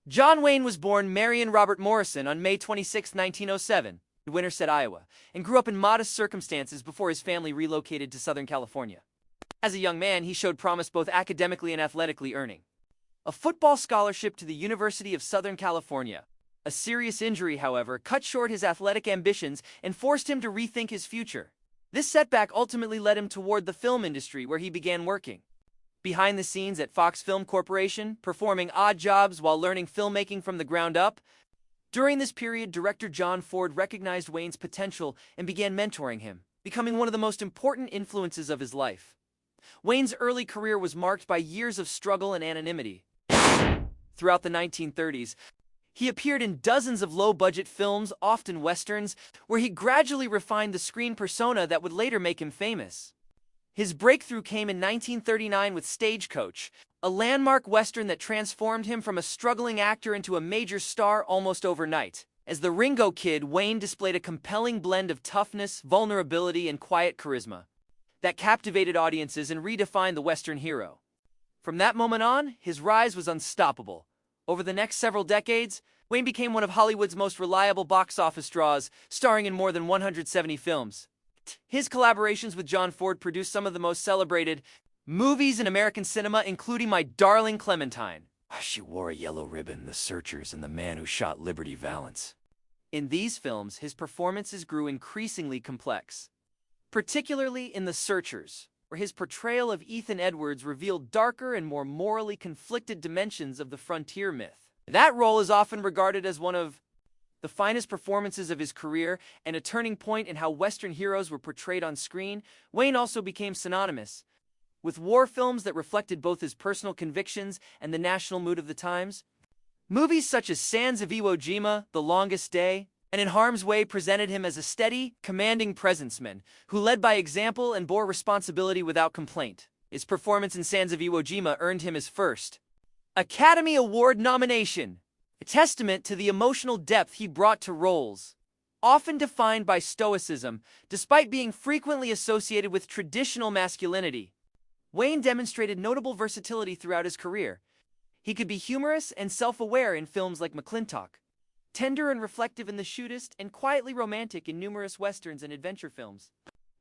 John Wayne was born Marion Robert Morrison on May 26, 1907, in Winterset, Iowa, and grew up in modest circumstances before his family relocated to Southern California. As a young man, he showed promise both academically and athletically, earning a football scholarship to the University of Southern California. A serious injury, however, cut short his athletic ambitions and forced him to rethink his future. This setback ultimately led him toward the film industry, where he began working behind the scenes at Fox Film Corporation, performing odd jobs while learning filmmaking from the ground up. During this period, director John Ford recognized Wayne's potential and began mentoring him, becoming one of the most important influences of his life. Wayne's early career was marked by years of struggle and anonymity. Throughout the 1930s, he appeared in dozens of low-budget films, often westerns, where he gradually refined the screen persona that would later make him famous. His breakthrough came in 1939 with Stagecoach, a landmark western that transformed him from a struggling actor into a major star almost overnight. As the Ringo Kid, Wayne displayed a compelling blend of toughness, vulnerability, and quiet charisma that captivated audiences and redefined the Western hero. From that moment on, his rise was unstoppable. Over the next several decades, Wayne became one of Hollywood's most reliable box office draws, starring in more than 170 films. His collaborations with John Ford produced some of the most celebrated movies in American cinema, including My Darling Clementine, She Wore a Yellow Ribbon, The Searchers, and The Man Who Shot Liberty Valance. In these films, his performances grew increasingly complex, particularly in The Searchers, where his portrayal of Ethan Edwards revealed darker and more morally conflicted dimensions of the frontier myth. That role is often regarded as one of the finest performances of his career and a turning point in how Western heroes were portrayed on screen. Wayne also became synonymous with war films that reflected both his personal convictions and the national mood of the times. Movies such as Sands of Iwo Jima, The Longest Day, and In Harm's Way presented him as a steady, commanding presenceman who led by example and bore responsibility without complaint. His performance in Sands of Iwo Jima earned him his first Academy Award nomination, a testament to the emotional depth he brought to roles often defined by stoicism. Despite being frequently associated with traditional masculinity, Wayne demonstrated notable versatility throughout his career. He could be humorous and self-aware in films like McLintock, tender and reflective in The Shootist, and quietly romantic in numerous westerns and adventure films.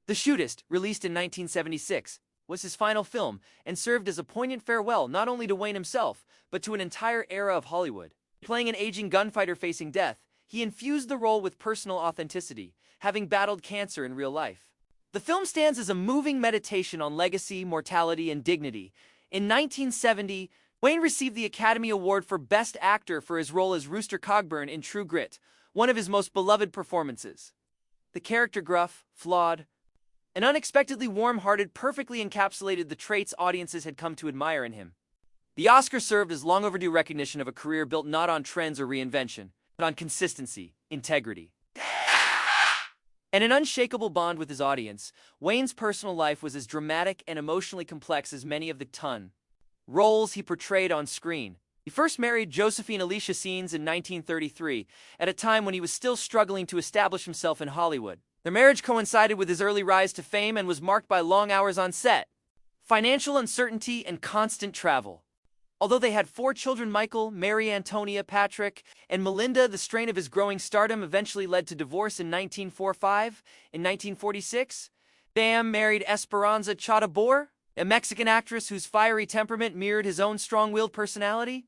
The Shootist, released in 1976, was his final film and served as a poignant farewell not only to Wayne himself, but to an entire era of Hollywood. Playing an aging gunfighter facing death, he infused the role with personal authenticity, having battled cancer in real life. The film stands as a moving meditation on legacy, mortality, and dignity. In 1970, Wayne received the Academy Award for Best Actor for his role as Rooster Cogburn in True Grit, one of his most beloved performances. The character, gruff, flawed, and unexpectedly warm-hearted, perfectly encapsulated the traits audiences had come to admire in him. The Oscar served as long overdue recognition of a career built not on trends or reinvention, but on consistency, integrity, and an unshakable bond with his audience. Wayne's personal life was as dramatic and emotionally complex as many of the roles he portrayed on screen. He first married Josephine Alicia Scenes in 1933, at a time when he was still struggling to establish himself in Hollywood. Their marriage coincided with his early rise to fame and was marked by long hours on set, financial uncertainty, and constant travel. Although they had 4 children, Michael, Mary Antonia, Patrick, and Melinda, the strain of his growing stardom eventually led to divorce in 1945. In 1946, Bam married Esperanza Chatabor, a Mexican actress whose fiery temperament mirrored his own strong-willed personality.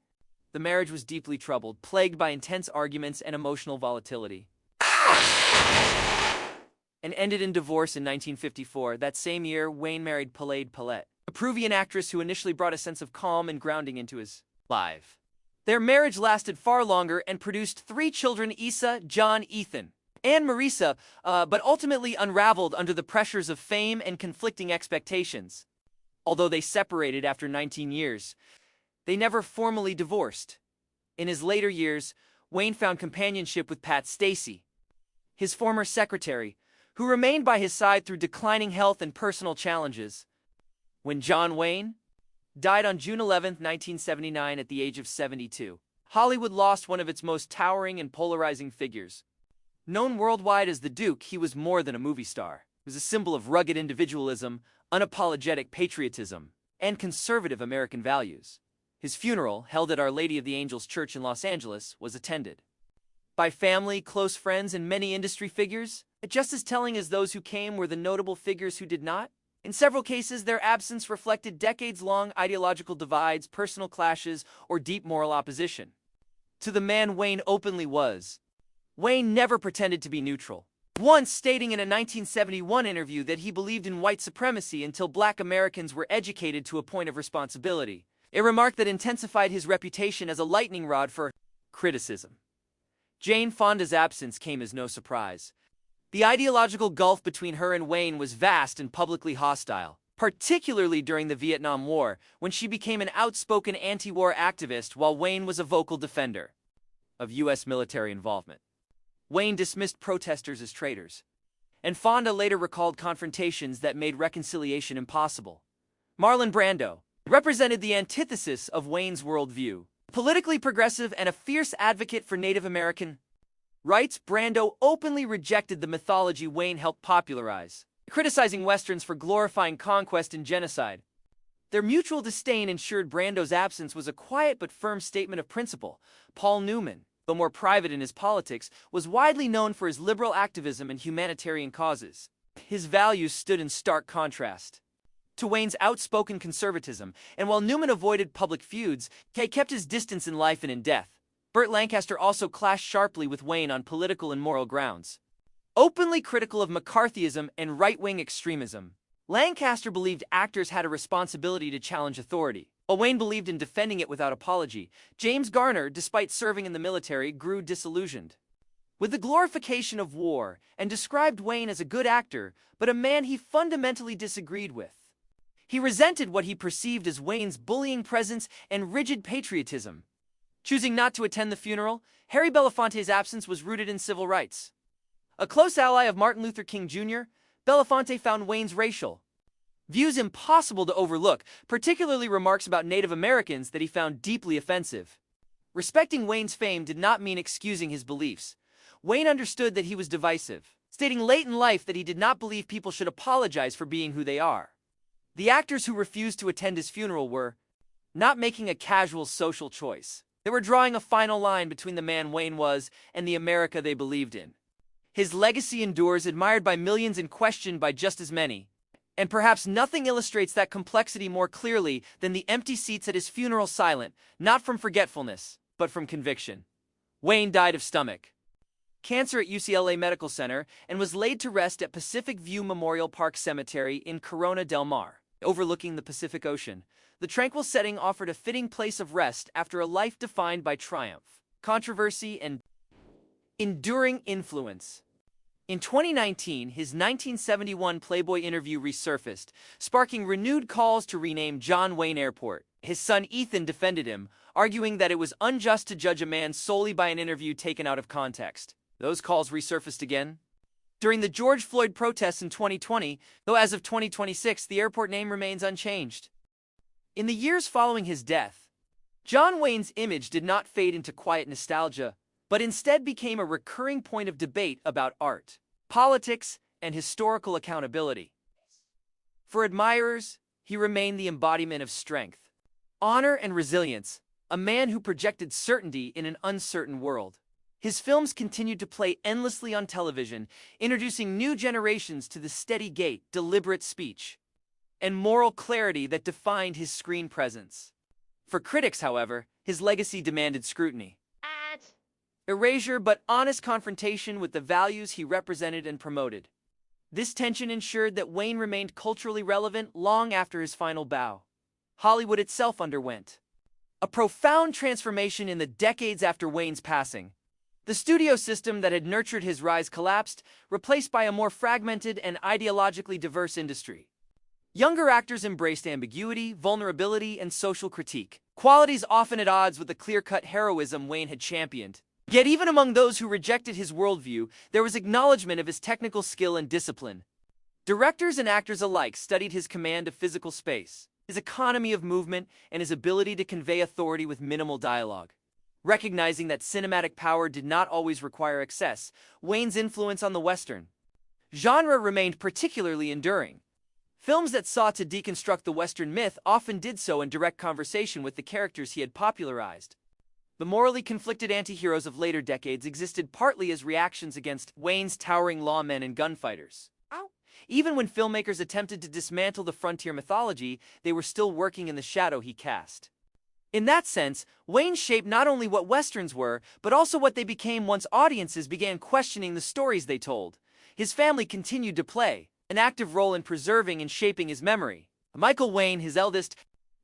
The marriage was deeply troubled, plagued by intense arguments and emotional volatility, and ended in divorce in 1954. That same year, Wayne married Palade Paulette, a Peruvian actress who initially brought a sense of calm and grounding into his life. Their marriage lasted far longer and produced 3 children: Isa, John, Ethan, and Marisa, but ultimately unraveled under the pressures of fame and conflicting expectations. Although they separated after 19 years, they never formally divorced. In his later years, Wayne found companionship with Pat Stacey, his former secretary, who remained by his side through declining health and personal challenges. When John Wayne died on June 11, 1979, at the age of 72, Hollywood lost one of its most towering and polarizing figures. Known worldwide as the Duke, he was more than a movie star. He was a symbol of rugged individualism, unapologetic patriotism, and conservative American values. His funeral, held at Our Lady of the Angels Church in Los Angeles, was attended by family, close friends, and many industry figures, just as telling as those who came were the notable figures who did not. In several cases, their absence reflected decades-long ideological divides, personal clashes, or deep moral opposition to the man Wayne openly was. Wayne never pretended to be neutral, once stating in a 1971 interview that he believed in white supremacy until black Americans were educated to a point of responsibility, a remark that intensified his reputation as a lightning rod for criticism. Jane Fonda's absence came as no surprise. The ideological gulf between her and Wayne was vast and publicly hostile, particularly during the Vietnam War, when she became an outspoken anti-war activist while Wayne was a vocal defender of U.S. military involvement. Wayne dismissed protesters as traitors, and Fonda later recalled confrontations that made reconciliation impossible. Marlon Brando represented the antithesis of Wayne's worldview. Politically progressive and a fierce advocate for Native American rights, Brando openly rejected the mythology Wayne helped popularize, criticizing Westerns for glorifying conquest and genocide. Their mutual disdain ensured Brando's absence was a quiet but firm statement of principle. Paul Newman, though more private in his politics, was widely known for his liberal activism and humanitarian causes. His values stood in stark contrast to Wayne's outspoken conservatism, and while Newman avoided public feuds, Kay kept his distance in life and in death. Burt Lancaster also clashed sharply with Wayne on political and moral grounds. Openly critical of McCarthyism and right-wing extremism, Lancaster believed actors had a responsibility to challenge authority, while Wayne believed in defending it without apology. James Garner, despite serving in the military, grew disillusioned with the glorification of war and described Wayne as a good actor, but a man he fundamentally disagreed with. He resented what he perceived as Wayne's bullying presence and rigid patriotism. Choosing not to attend the funeral, Harry Belafonte's absence was rooted in civil rights. A close ally of Martin Luther King Jr., Belafonte found Wayne's racial views impossible to overlook, particularly remarks about Native Americans that he found deeply offensive. Respecting Wayne's fame did not mean excusing his beliefs. Wayne understood that he was divisive, stating late in life that he did not believe people should apologize for being who they are. The actors who refused to attend his funeral were not making a casual social choice. They were drawing a final line between the man Wayne was and the America they believed in. His legacy endures, admired by millions and questioned by just as many. And perhaps nothing illustrates that complexity more clearly than the empty seats at his funeral, silent, not from forgetfulness, but from conviction. Wayne died of stomach cancer at UCLA Medical Center and was laid to rest at Pacific View Memorial Park Cemetery in Corona del Mar, overlooking the Pacific Ocean. The tranquil setting offered a fitting place of rest after a life defined by triumph, controversy, and enduring influence. In 2019, his 1971 Playboy interview resurfaced, sparking renewed calls to rename John Wayne Airport. His son Ethan defended him, arguing that it was unjust to judge a man solely by an interview taken out of context. Those calls resurfaced again during the George Floyd protests in 2020, though as of 2026, the airport name remains unchanged. In the years following his death, John Wayne's image did not fade into quiet nostalgia, but instead became a recurring point of debate about art, politics, and historical accountability. For admirers, he remained the embodiment of strength, honor, and resilience, a man who projected certainty in an uncertain world. His films continued to play endlessly on television, introducing new generations to the steady gait, deliberate speech, and moral clarity that defined his screen presence. For critics, however, his legacy demanded scrutiny. Erasure, but honest confrontation with the values he represented and promoted. This tension ensured that Wayne remained culturally relevant long after his final bow. Hollywood itself underwent a profound transformation in the decades after Wayne's passing. The studio system that had nurtured his rise collapsed, replaced by a more fragmented and ideologically diverse industry. Younger actors embraced ambiguity, vulnerability, and social critique, qualities often at odds with the clear-cut heroism Wayne had championed. Yet even among those who rejected his worldview, there was acknowledgement of his technical skill and discipline. Directors and actors alike studied his command of physical space, his economy of movement, and his ability to convey authority with minimal dialogue. Recognizing that cinematic power did not always require excess, Wayne's influence on the Western genre remained particularly enduring. Films that sought to deconstruct the Western myth often did so in direct conversation with the characters he had popularized. The morally conflicted anti-heroes of later decades existed partly as reactions against Wayne's towering lawmen and gunfighters. Even when filmmakers attempted to dismantle the frontier mythology, they were still working in the shadow he cast. In that sense, Wayne shaped not only what Westerns were, but also what they became once audiences began questioning the stories they told. His family continued to play an active role in preserving and shaping his memory. Michael Wayne, his eldest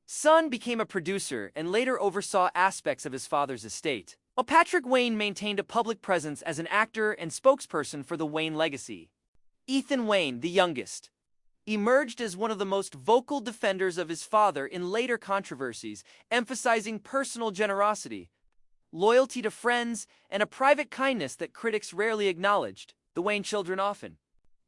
son, became a producer and later oversaw aspects of his father's estate, while Patrick Wayne maintained a public presence as an actor and spokesperson for the Wayne legacy. Ethan Wayne, the youngest, emerged as one of the most vocal defenders of his father in later controversies, emphasizing personal generosity, loyalty to friends, and a private kindness that critics rarely acknowledged. The Wayne children often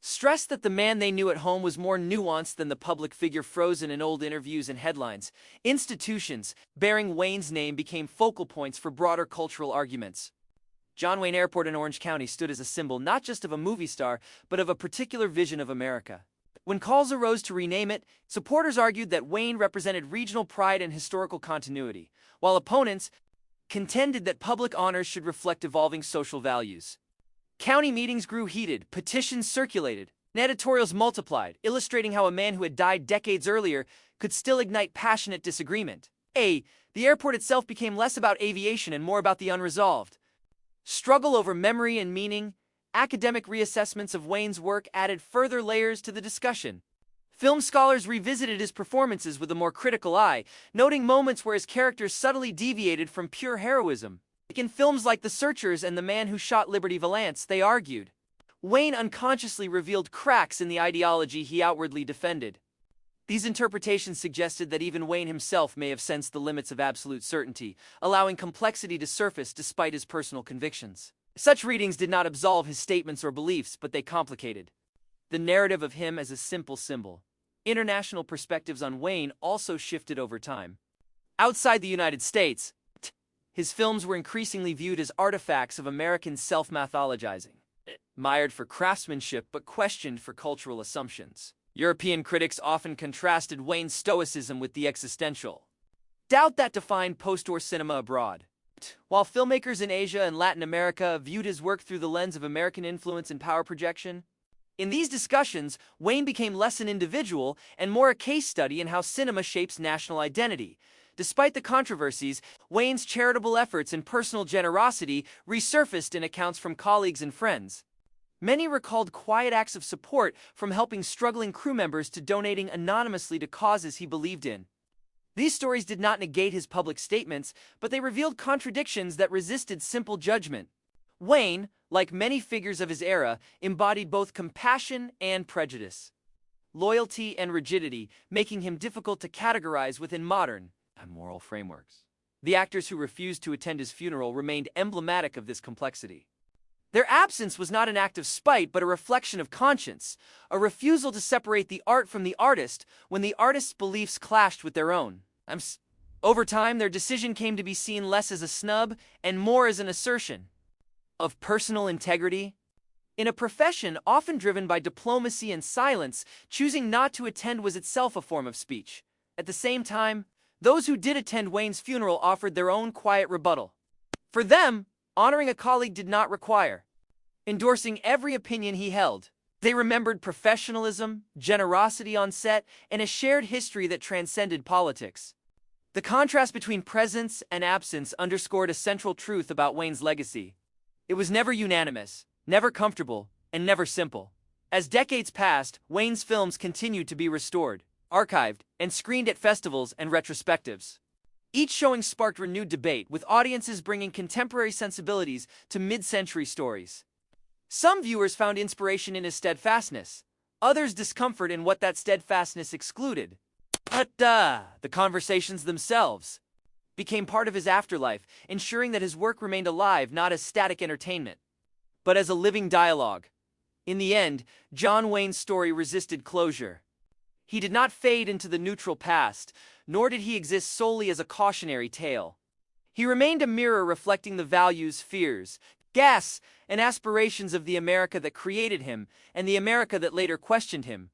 stressed that the man they knew at home was more nuanced than the public figure frozen in old interviews and headlines. Institutions bearing Wayne's name became focal points for broader cultural arguments. John Wayne Airport in Orange County stood as a symbol not just of a movie star, but of a particular vision of America. When calls arose to rename it, supporters argued that Wayne represented regional pride and historical continuity, while opponents contended that public honors should reflect evolving social values. County meetings grew heated, petitions circulated, and editorials multiplied, illustrating how a man who had died decades earlier could still ignite passionate disagreement. The airport itself became less about aviation and more about the unresolved struggle over memory and meaning. Academic reassessments of Wayne's work added further layers to the discussion. Film scholars revisited his performances with a more critical eye, noting moments where his characters subtly deviated from pure heroism. In films like The Searchers and The Man Who Shot Liberty Valance, they argued Wayne unconsciously revealed cracks in the ideology he outwardly defended. These interpretations suggested that even Wayne himself may have sensed the limits of absolute certainty, allowing complexity to surface despite his personal convictions. Such readings did not absolve his statements or beliefs, but they complicated the narrative of him as a simple symbol. International perspectives on Wayne also shifted over time. Outside the United States, his films were increasingly viewed as artifacts of American self-mythologizing, admired for craftsmanship but questioned for cultural assumptions. European critics often contrasted Wayne's stoicism with the existential doubt that defined post-war cinema abroad, while filmmakers in Asia and Latin America viewed his work through the lens of American influence and power projection. In these discussions, Wayne became less an individual and more a case study in how cinema shapes national identity. Despite the controversies, Wayne's charitable efforts and personal generosity resurfaced in accounts from colleagues and friends. Many recalled quiet acts of support, from helping struggling crew members to donating anonymously to causes he believed in. These stories did not negate his public statements, but they revealed contradictions that resisted simple judgment. Wayne, like many figures of his era, embodied both compassion and prejudice, loyalty and rigidity, making him difficult to categorize within modern moral frameworks. The actors who refused to attend his funeral remained emblematic of this complexity. Their absence was not an act of spite, but a reflection of conscience, a refusal to separate the art from the artist when the artist's beliefs clashed with their own. Over time, their decision came to be seen less as a snub and more as an assertion of personal integrity. In a profession often driven by diplomacy and silence, choosing not to attend was itself a form of speech. At the same time, those who did attend Wayne's funeral offered their own quiet rebuttal. For them, honoring a colleague did not require endorsing every opinion he held. They remembered professionalism, generosity on set, and a shared history that transcended politics. The contrast between presence and absence underscored a central truth about Wayne's legacy. It was never unanimous, never comfortable, and never simple. As decades passed, Wayne's films continued to be restored, archived, and screened at festivals and retrospectives. Each showing sparked renewed debate, with audiences bringing contemporary sensibilities to mid-century stories. Some viewers found inspiration in his steadfastness, others discomfort in what that steadfastness excluded. But the conversations themselves became part of his afterlife, ensuring that his work remained alive not as static entertainment, but as a living dialogue. In the end, John Wayne's story resisted closure. He did not fade into the neutral past, nor did he exist solely as a cautionary tale. He remained a mirror reflecting the values, fears, gasps, and aspirations of the America that created him, and the America that later questioned him.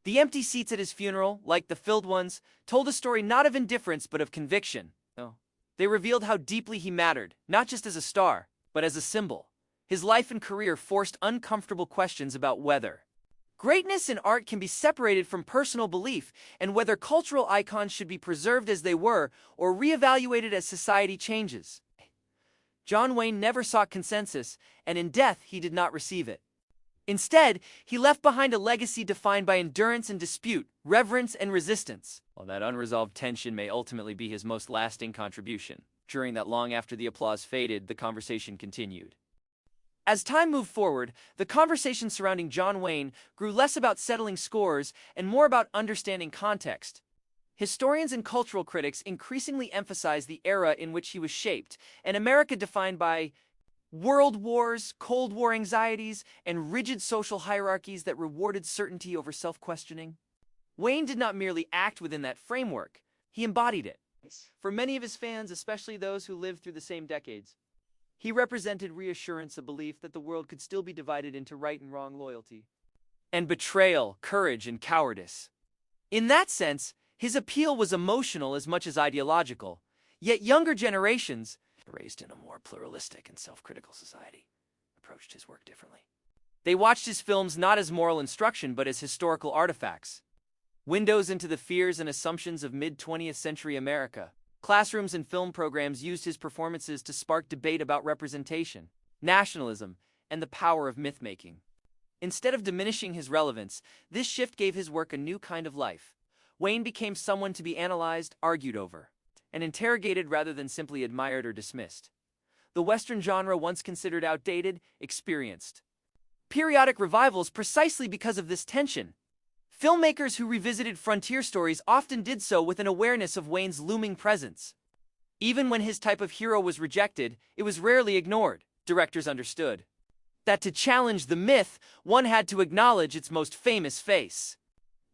The empty seats at his funeral, like the filled ones, told a story not of indifference but of conviction. Oh. They revealed how deeply he mattered, not just as a star, but as a symbol. His life and career forced uncomfortable questions about whether greatness in art can be separated from personal belief, and whether cultural icons should be preserved as they were or reevaluated as society changes. John Wayne never sought consensus, and in death he did not receive it. Instead, he left behind a legacy defined by endurance and dispute, reverence and resistance. While that unresolved tension may ultimately be his most lasting contribution, during that long after the applause faded, the conversation continued. As time moved forward, the conversation surrounding John Wayne grew less about settling scores and more about understanding context. Historians and cultural critics increasingly emphasize the era in which he was shaped, an America defined by world wars, Cold War anxieties, and rigid social hierarchies that rewarded certainty over self-questioning. Wayne did not merely act within that framework, he embodied it. For many of his fans, especially those who lived through the same decades, he represented reassurance, a belief that the world could still be divided into right and wrong, loyalty and betrayal, courage and cowardice. In that sense, his appeal was emotional as much as ideological, yet younger generations, raised in a more pluralistic and self-critical society, approached his work differently. They watched his films not as moral instruction but as historical artifacts, windows into the fears and assumptions of mid-20th century America. Classrooms and film programs used his performances to spark debate about representation, nationalism, and the power of myth-making. Instead of diminishing his relevance, this shift gave his work a new kind of life. Wayne became someone to be analyzed, argued over, and interrogated rather than simply admired or dismissed. The Western genre, once considered outdated, experienced periodic revivals precisely because of this tension. Filmmakers who revisited frontier stories often did so with an awareness of Wayne's looming presence. Even when his type of hero was rejected, it was rarely ignored. Directors understood that to challenge the myth, one had to acknowledge its most famous face.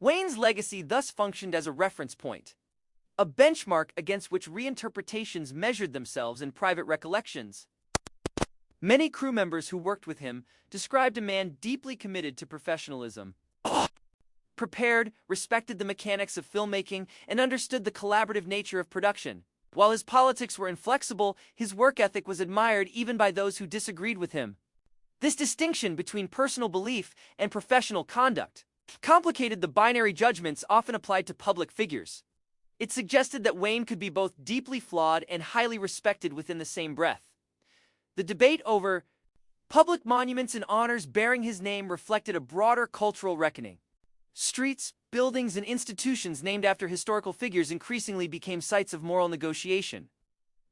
Wayne's legacy thus functioned as a reference point, a benchmark against which reinterpretations measured themselves in private recollections. Many crew members who worked with him described a man deeply committed to professionalism, prepared, respected the mechanics of filmmaking, and understood the collaborative nature of production. While his politics were inflexible, his work ethic was admired even by those who disagreed with him. This distinction between personal belief and professional conduct complicated the binary judgments often applied to public figures. It suggested that Wayne could be both deeply flawed and highly respected within the same breath. The debate over public monuments and honors bearing his name reflected a broader cultural reckoning. Streets, buildings, and institutions named after historical figures increasingly became sites of moral negotiation.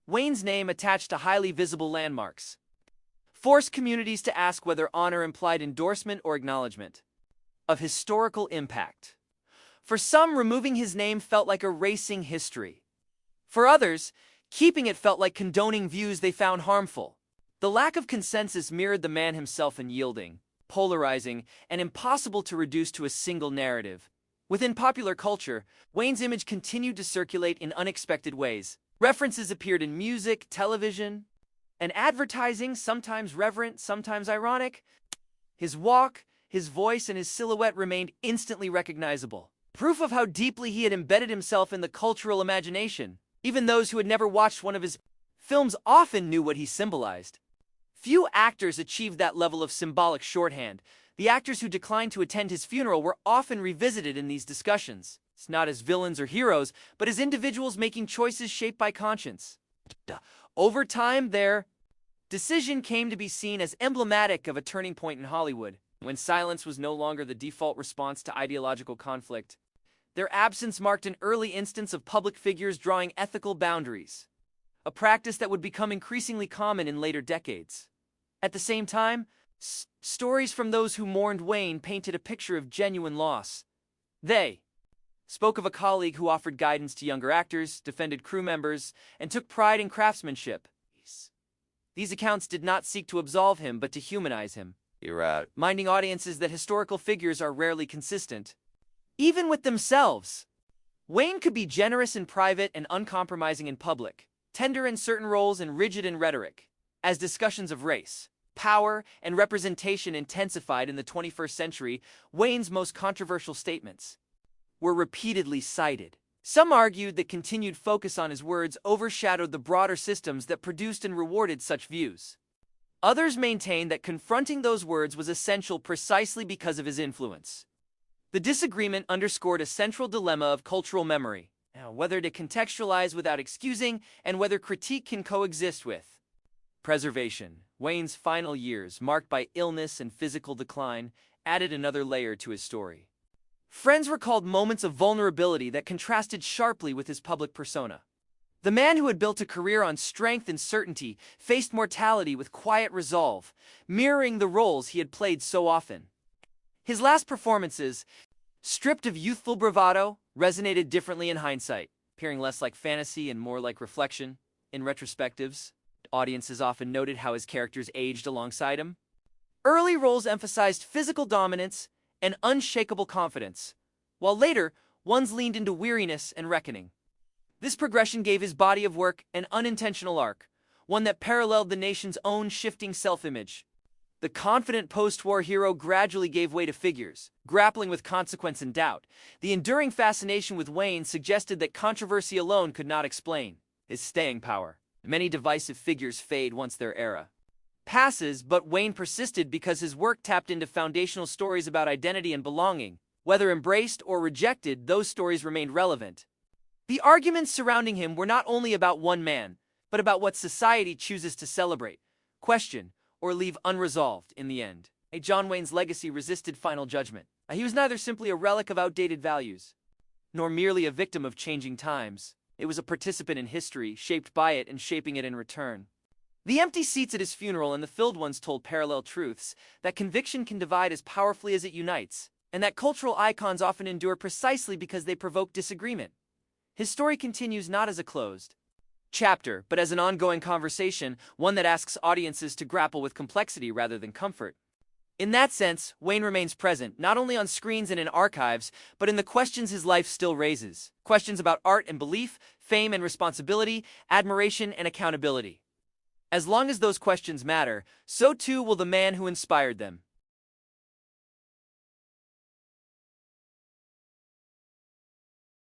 Wayne's name, attached to highly visible landmarks, forced communities to ask whether honor implied endorsement or acknowledgement of historical impact. For some, removing his name felt like erasing history. For others, keeping it felt like condoning views they found harmful. The lack of consensus mirrored the man himself, unyielding, polarizing, and impossible to reduce to a single narrative. Within popular culture, Wayne's image continued to circulate in unexpected ways. References appeared in music, television, and advertising, sometimes reverent, sometimes ironic. His walk, his voice, and his silhouette remained instantly recognizable, proof of how deeply he had embedded himself in the cultural imagination. Even those who had never watched one of his films often knew what he symbolized. Few actors achieved that level of symbolic shorthand. The actors who declined to attend his funeral were often revisited in these discussions, not as villains or heroes, but as individuals making choices shaped by conscience. Over time, their decision came to be seen as emblematic of a turning point in Hollywood. When silence was no longer the default response to ideological conflict, their absence marked an early instance of public figures drawing ethical boundaries, a practice that would become increasingly common in later decades. At the same time, stories from those who mourned Wayne painted a picture of genuine loss. They spoke of a colleague who offered guidance to younger actors, defended crew members, and took pride in craftsmanship. These accounts did not seek to absolve him, but to humanize him, reminding audiences that historical figures are rarely consistent, even with themselves. Wayne could be generous in private and uncompromising in public, tender in certain roles and rigid in rhetoric. As discussions of race, power, and representation intensified in the 21st century, Wayne's most controversial statements were repeatedly cited. Some argued that continued focus on his words overshadowed the broader systems that produced and rewarded such views. Others maintained that confronting those words was essential precisely because of his influence. The disagreement underscored a central dilemma of cultural memory, whether to contextualize without excusing and whether critique can coexist with preservation. Wayne's final years, marked by illness and physical decline, added another layer to his story. Friends recalled moments of vulnerability that contrasted sharply with his public persona. The man who had built a career on strength and certainty faced mortality with quiet resolve, mirroring the roles he had played so often. His last performances, stripped of youthful bravado, resonated differently in hindsight, appearing less like fantasy and more like reflection. In retrospectives, audiences often noted how his characters aged alongside him. Early roles emphasized physical dominance and unshakable confidence, while later ones leaned into weariness and reckoning. This progression gave his body of work an unintentional arc, one that paralleled the nation's own shifting self-image. The confident post-war hero gradually gave way to figures, grappling with consequence and doubt. The enduring fascination with Wayne suggested that controversy alone could not explain his staying power. Many divisive figures fade once their era passes, but Wayne persisted because his work tapped into foundational stories about identity and belonging. Whether embraced or rejected, those stories remained relevant. The arguments surrounding him were not only about one man, but about what society chooses to celebrate, question, or leave unresolved in the end. John Wayne's legacy resisted final judgment. He was neither simply a relic of outdated values, nor merely a victim of changing times. It was a participant in history, shaped by it and shaping it in return. The empty seats at his funeral and the filled ones told parallel truths, that conviction can divide as powerfully as it unites, and that cultural icons often endure precisely because they provoke disagreement. His story continues not as a closed chapter, but as an ongoing conversation, one that asks audiences to grapple with complexity rather than comfort. In that sense, Wayne remains present, not only on screens and in archives, but in the questions his life still raises. Questions about art and belief, fame and responsibility, admiration and accountability. As long as those questions matter, so too will the man who inspired them.